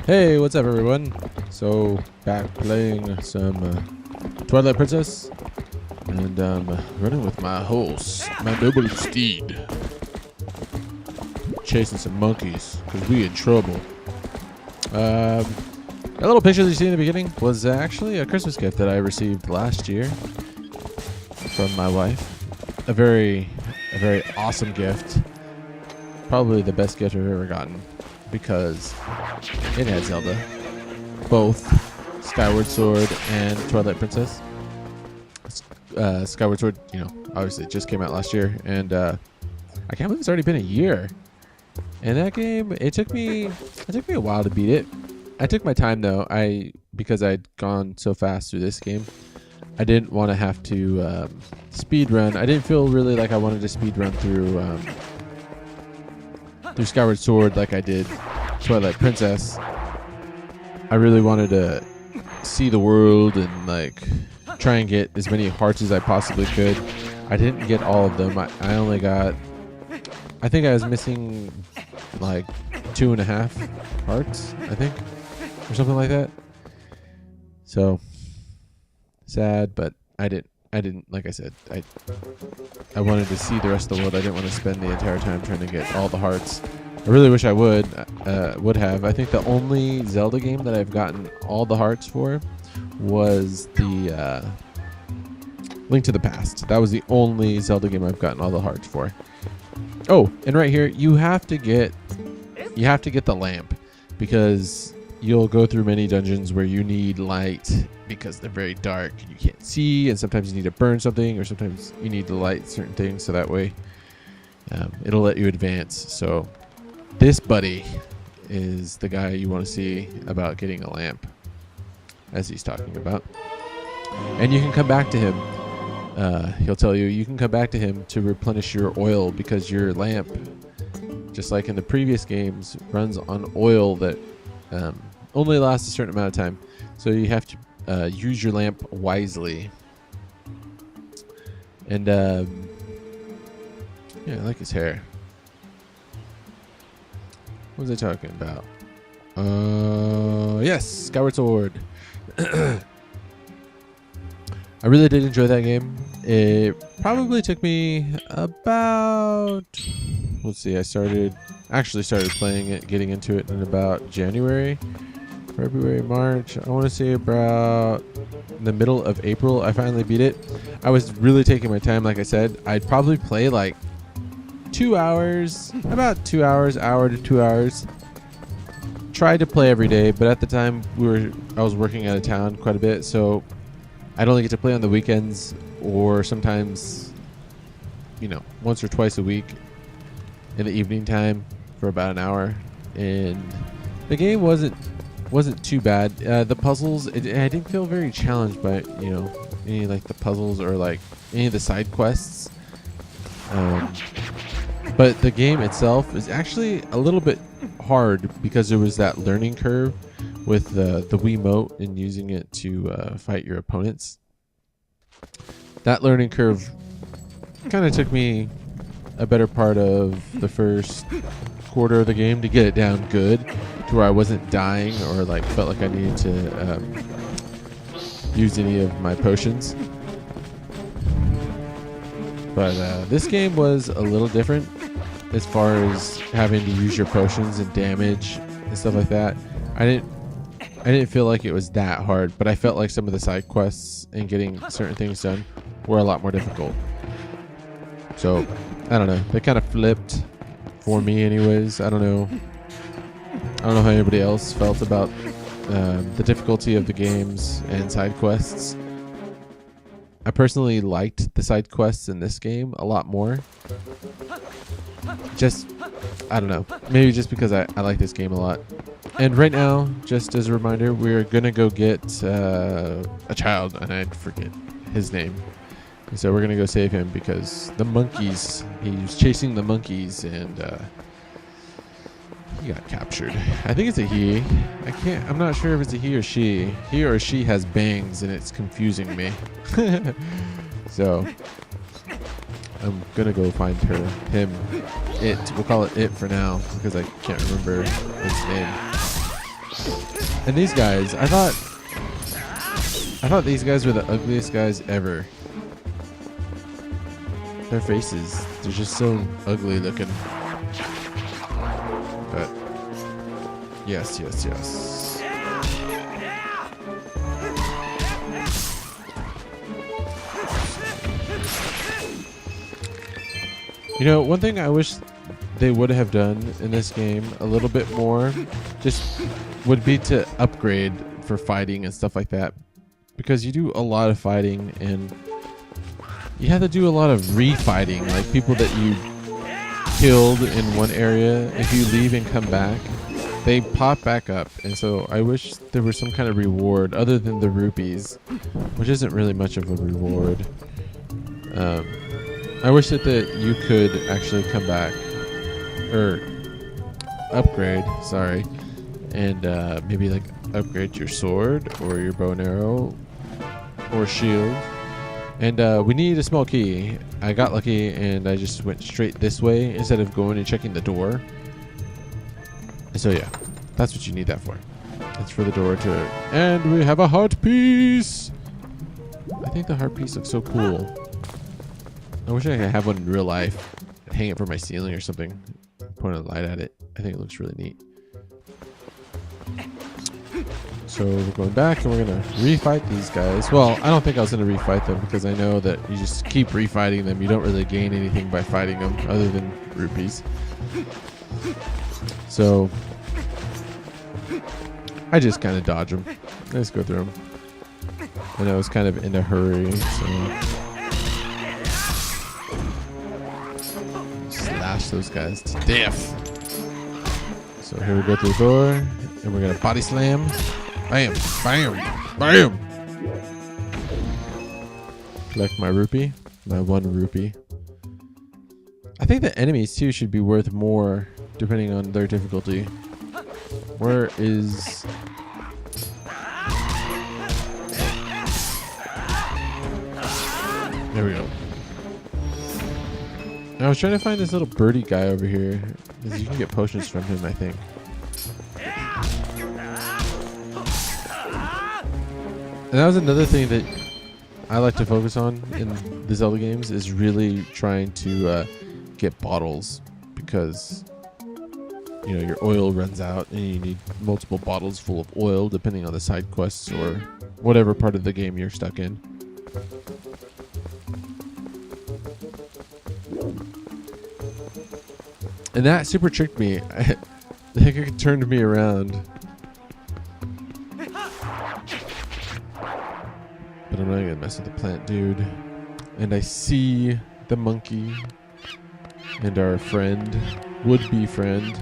Hey, what's up, everyone? So, back playing some Twilight Princess, and running with my horse, my noble steed, chasing some monkeys, because we in trouble. That little picture that you see in the beginning was actually a Christmas gift that I received last year from my wife. A very awesome gift. Probably the best gift I've ever gotten, because it had Zelda, both Skyward Sword and Twilight Princess. Skyward Sword, obviously it just came out last year, and I can't believe it's already been a year. And that game, it took me a while to beat it. I took my time though, because I'd gone so fast through this game. I didn't want to have to speed run. I didn't feel really like I wanted to speed run through Skyward Sword like I did Twilight Princess. I really wanted to see the world and try and get as many hearts as I possibly could. I didn't get all of them. I only got, I think I was missing 2.5 hearts, I think, or something like that. So sad, but I didn't, like I said, I wanted to see the rest of the world. I didn't want to spend the entire time trying to get all the hearts. I really wish I would have. I think the only Zelda game that I've gotten all the hearts for was the Link to the Past. That was the only Zelda game I've gotten all the hearts for. Oh, and right here, you have to get the lamp, because you'll go through many dungeons where you need light because they're very dark and you can't see, and sometimes you need to burn something, or sometimes you need to light certain things so that way it'll let you advance. So this buddy is the guy you want to see about getting a lamp, as he's talking about. And you can come back to him. He'll tell you can come back to him to replenish your oil, because your lamp, just like in the previous games, runs on oil that only lasts a certain amount of time. So you have to use your lamp wisely. And yeah, I like his hair. What was I talking about? Yes, Skyward Sword. I really did enjoy that game. It probably took me about, let's see, I actually started playing it, getting into it in about January, February, March. I want to say about the middle of April, I finally beat it. I was really taking my time, like I said. I'd probably play 2 hours, about 2 hours, hour to 2 hours. Tried to play every day, but at the time I was working out of town quite a bit, so I'd only get to play on the weekends, or sometimes, once or twice a week in the evening time for about an hour. And the game wasn't too bad. The puzzles, I didn't feel very challenged by any the puzzles or any of the side quests. But the game itself is actually a little bit hard, because there was that learning curve with the Wiimote and using it to fight your opponents. That learning curve kind of took me a better part of the first quarter of the game to get it down good, to where I wasn't dying or felt like I needed to use any of my potions. But this game was a little different as far as having to use your potions and damage and stuff like that. I didn't feel like it was that hard, but I felt like some of the side quests and getting certain things done were a lot more difficult. So, I don't know. They kind of flipped for me anyways. I don't know how anybody else felt about the difficulty of the games and side quests. I personally liked the side quests in this game a lot more. I don't know. Maybe just because I like this game a lot. And right now, just as a reminder, we're going to go get a child, and I forget his name. And so we're going to go save him, because the monkeys, he was chasing the monkeys, and he got captured. I think it's a he. I'm not sure if it's a he or she. He or she has bangs, and it's confusing me. So I'm gonna go find it. We'll call it it for now, because I can't remember his name. And these guys, I thought these guys were the ugliest guys ever. Their faces, they're just so ugly looking. But yes. You know, one thing I wish they would have done in this game a little bit more just would be to upgrade for fighting and stuff like that, because you do a lot of fighting and you have to do a lot of refighting, like people that you killed in one area, if you leave and come back, they pop back up. And so I wish there was some kind of reward other than the rupees, which isn't really much of a reward. I wish that you could actually come back or upgrade, sorry, and maybe like upgrade your sword or your bow and arrow or shield. And we need a small key. I got lucky and I just went straight this way instead of going and checking the door. And so yeah, that's what you need that for. It's for the door to... And we have a heart piece! I think the heart piece looks so cool. I wish I could have one in real life. Hang it from my ceiling or something. Point a light at it. I think it looks really neat. So we're going back and we're going to refight these guys. Well, I don't think I was going to refight them because I know that you just keep refighting them. You don't really gain anything by fighting them other than rupees. So I just kind of dodge them. I just go through them. And I was kind of in a hurry, so slash those guys to death. So here we go through the door and we're going to body slam. Bam, bam, bam. Collect my rupee, my 1 rupee. I think the enemies too should be worth more depending on their difficulty. Where is... There we go. I was trying to find this little birdie guy over here, because you can get potions from him, I think. And that was another thing that I like to focus on in the Zelda games, is really trying to get bottles, because you know your oil runs out and you need multiple bottles full of oil depending on the side quests or whatever part of the game you're stuck in. And that super tricked me. I think it turned me around. But I'm not gonna mess with the plant dude. And I see the monkey and our friend, would-be friend.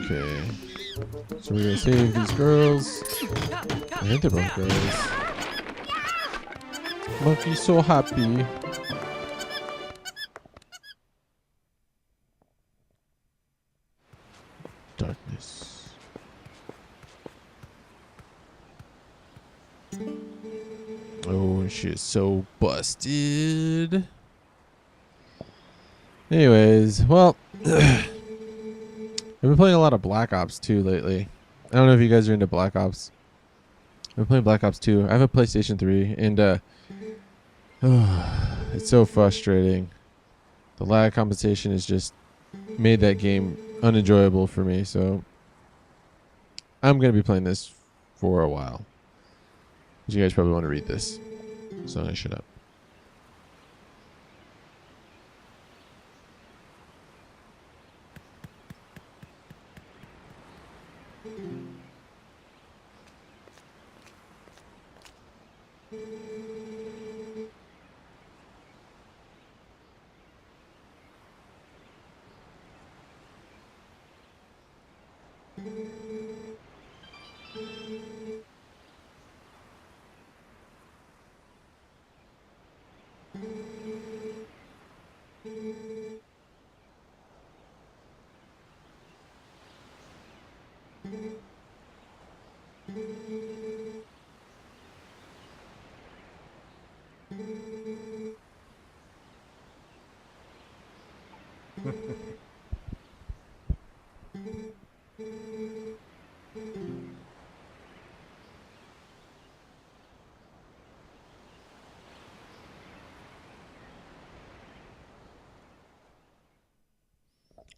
Okay. So we're gonna save these girls. I think they're both girls. Monkey's so happy. Darkness. Oh, she is so busted. Anyways, well, I've been playing a lot of Black Ops 2 lately. I don't know if you guys are into Black Ops. I've been playing Black Ops 2. I have a PlayStation 3, and it's so frustrating. The lag compensation has just made that game unenjoyable for me, so I'm going to be playing this for a while. You guys probably want to read this, so I'm going to shut up.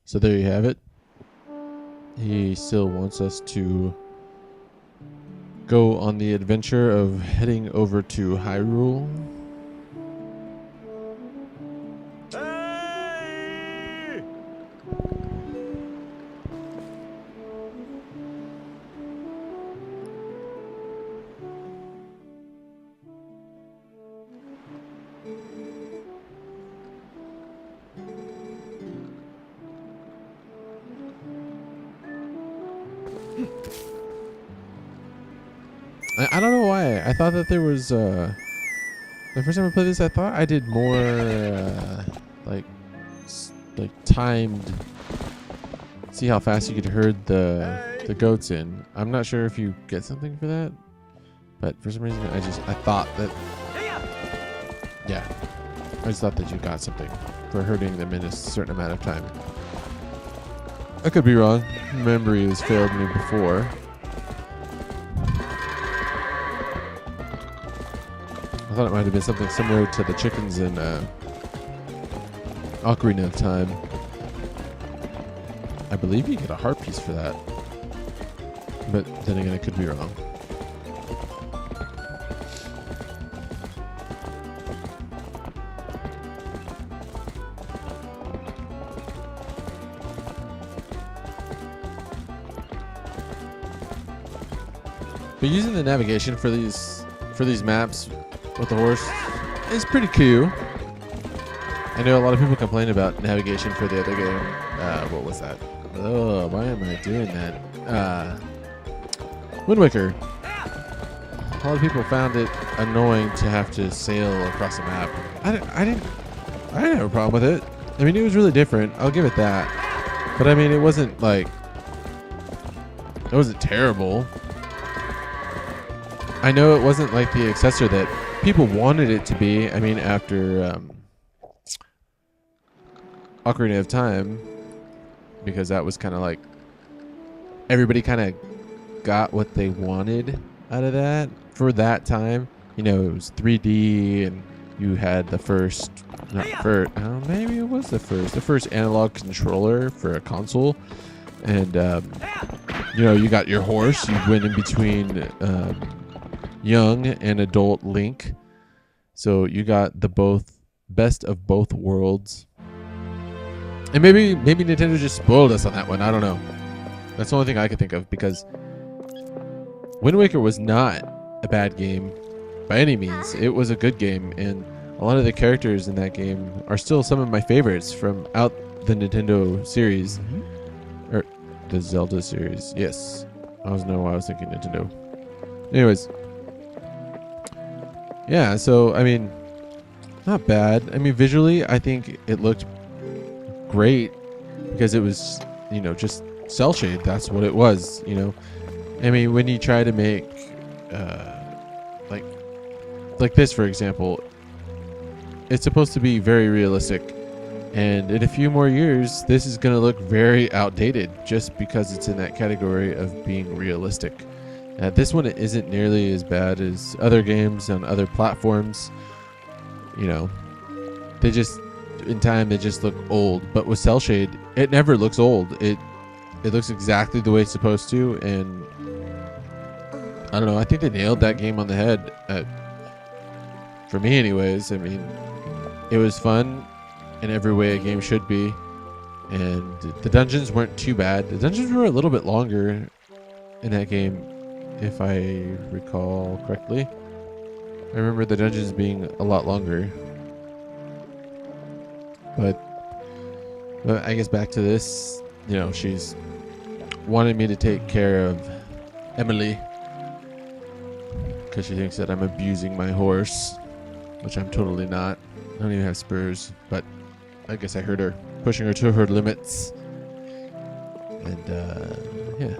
So there you have it. He still wants us to go on the adventure of heading over to Hyrule. Hey! I don't know why. I thought that there was the first time I played this, I thought I did more like timed. See how fast you could herd the goats in. I'm not sure if you get something for that, but for some reason I thought that. Yeah, I just thought that you got something for herding them in a certain amount of time. I could be wrong. Memory has failed me before. I thought it might have been something similar to the chickens in Ocarina of Time. I believe you get a heart piece for that. But then again, I could be wrong. But using the navigation for these maps with the horse is pretty cool. I know a lot of people complain about navigation for the other game. What was that? Oh, why am I doing that? Wind Waker. A lot of people found it annoying to have to sail across a map. I didn't have a problem with it. I mean, it was really different. I'll give it that. But I mean, it wasn't terrible. I know it wasn't like the successor that people wanted it to be. I mean, after Ocarina of Time, because that was kind of like everybody kind of got what they wanted out of that for that time. You know, it was 3D, and you had the first, maybe it was the first analog controller for a console, and you know, you got your horse. You went in between young and adult Link, so you got the best of both worlds. And maybe Nintendo just spoiled us on that one. I don't know. That's the only thing I could think of, because Wind Waker was not a bad game by any means. It was a good game, and a lot of the characters in that game are still some of my favorites from out the Nintendo series, or the Zelda series. Yes, I was thinking Nintendo. Anyways. Yeah, so, I mean, not bad. I mean, visually, I think it looked great because it was, you know, just cell shade. That's what it was, you know. I mean, when you try to make, like this, for example, it's supposed to be very realistic. And in a few more years, this is going to look very outdated just because it's in that category of being realistic. This one isn't nearly as bad as other games on other platforms. You know, they just look old. But with cell shade, it never looks old. It looks exactly the way it's supposed to, and I don't know. I think they nailed that game on the head. For me, anyways. I mean, it was fun in every way a game should be, and the dungeons weren't too bad. The dungeons were a little bit longer in that game, if I recall correctly. I remember the dungeons being a lot longer. But I guess back to this, you know, she's wanted me to take care of Emily because she thinks that I'm abusing my horse, which I'm totally not. I don't even have spurs, but I guess I heard her, pushing her to her limits. And yeah.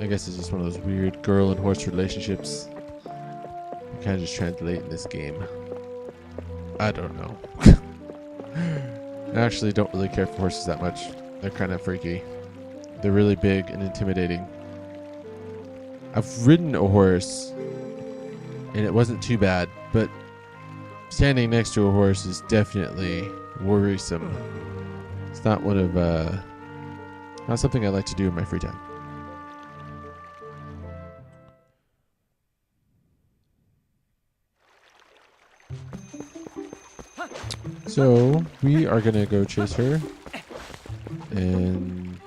I guess it's just one of those weird girl and horse relationships. You kind of just translate in this game. I don't know. I actually don't really care for horses that much. They're kind of freaky. They're really big and intimidating. I've ridden a horse, and it wasn't too bad, but standing next to a horse is definitely worrisome. It's not not something I like to do in my free time. So we are gonna go chase her and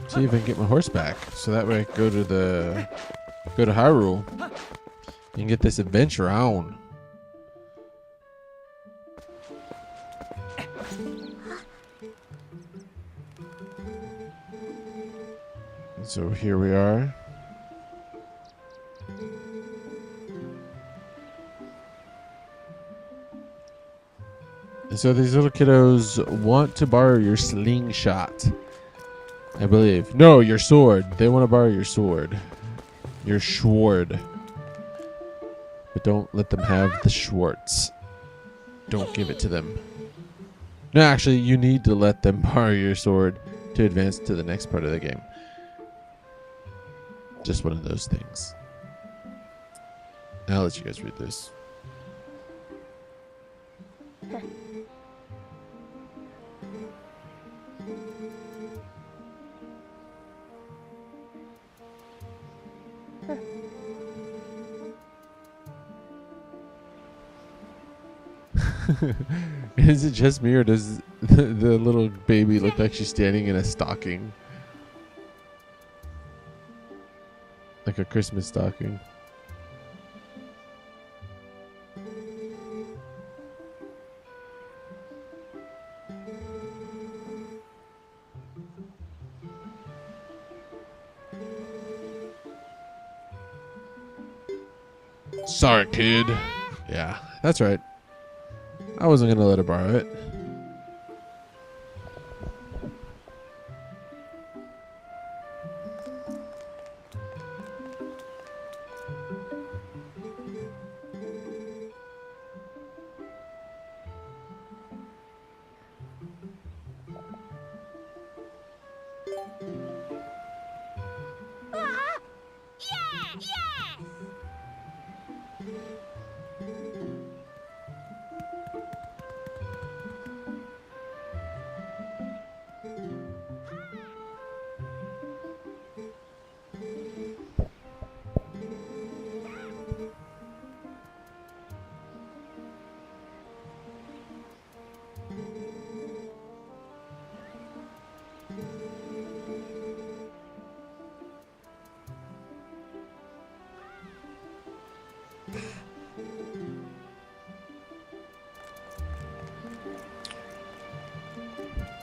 see if I can get my horse back, so that way I can go to Hyrule and get this adventure on. So here we are. And so these little kiddos want to borrow your slingshot, I believe. No, your sword. They want to borrow your sword. Your sword. But don't let them have the Schwartz. Don't give it to them. No, actually, you need to let them borrow your sword to advance to the next part of the game. Just one of those things. I'll let you guys read this. Is it just me, or does the little baby look like she's standing in a stocking? Like a Christmas stocking. Sorry, kid. Yeah, that's right. I wasn't gonna let her borrow it.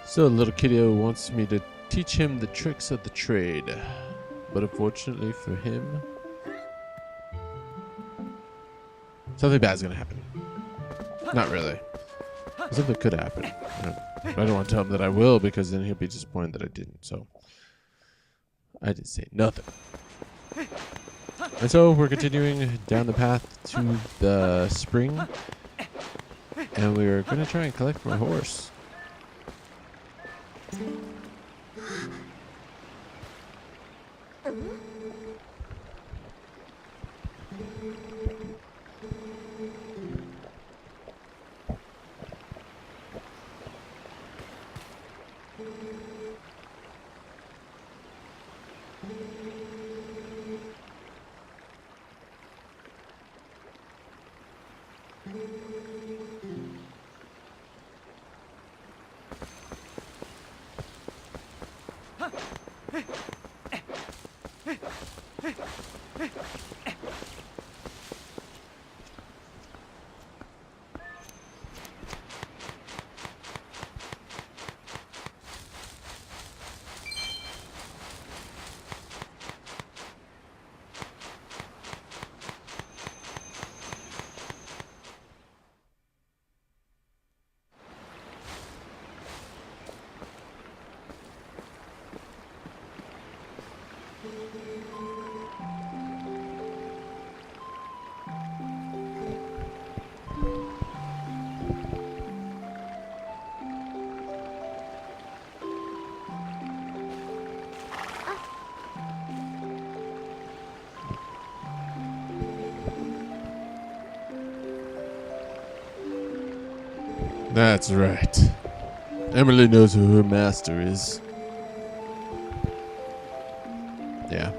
So little kiddo wants me to teach him the tricks of the trade, but unfortunately for him, something bad's gonna happen. Not really. Something could happen. I don't want to tell him that I will, because then he'll be disappointed that I didn't. So I didn't say nothing. And so we're continuing down the path to the spring, and we're gonna try and collect my horse. That's right. Emily knows who her master is. Yeah.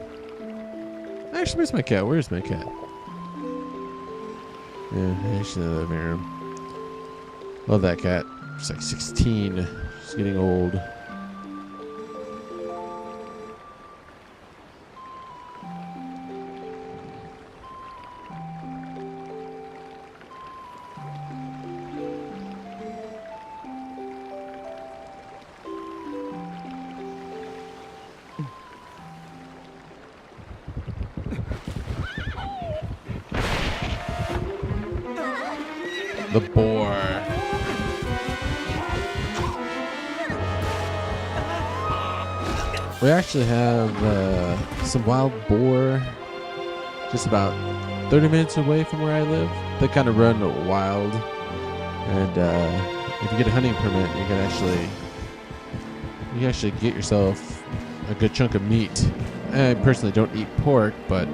I actually miss my cat. Where's my cat? Yeah, actually in the living room. Love that cat. She's like 16. She's getting old. The boar. We actually have some wild boar just about 30 minutes away from where I live. They kind of run wild. And if you get a hunting permit, you can actually get yourself a good chunk of meat. I personally don't eat pork, but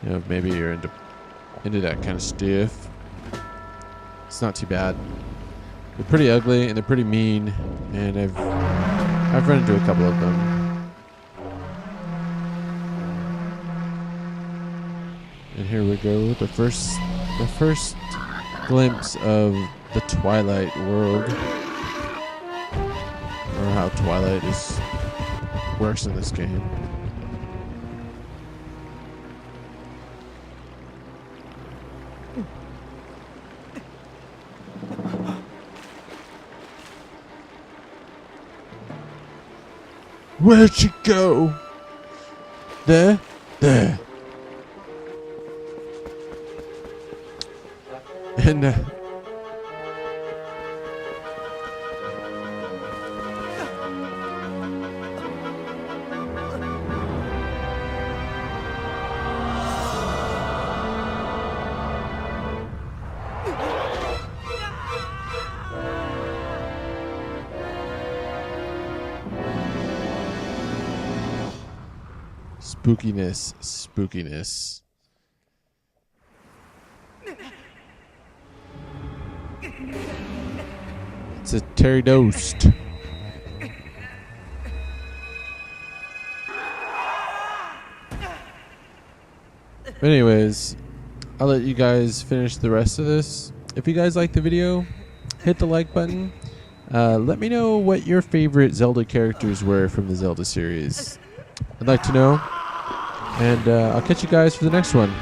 you know, maybe you're into that kind of stuff. It's not too bad. They're pretty ugly and they're pretty mean, and I've run into a couple of them. And here we go with the first glimpse of the Twilight world, or how Twilight works in this game. Where'd she go? There. And spookiness. It's a Terry Dost. Anyways, I'll let you guys finish the rest of this. If you guys like the video, hit the like button. Let me know what your favorite Zelda characters were from the Zelda series. I'd like to know. And I'll catch you guys for the next one.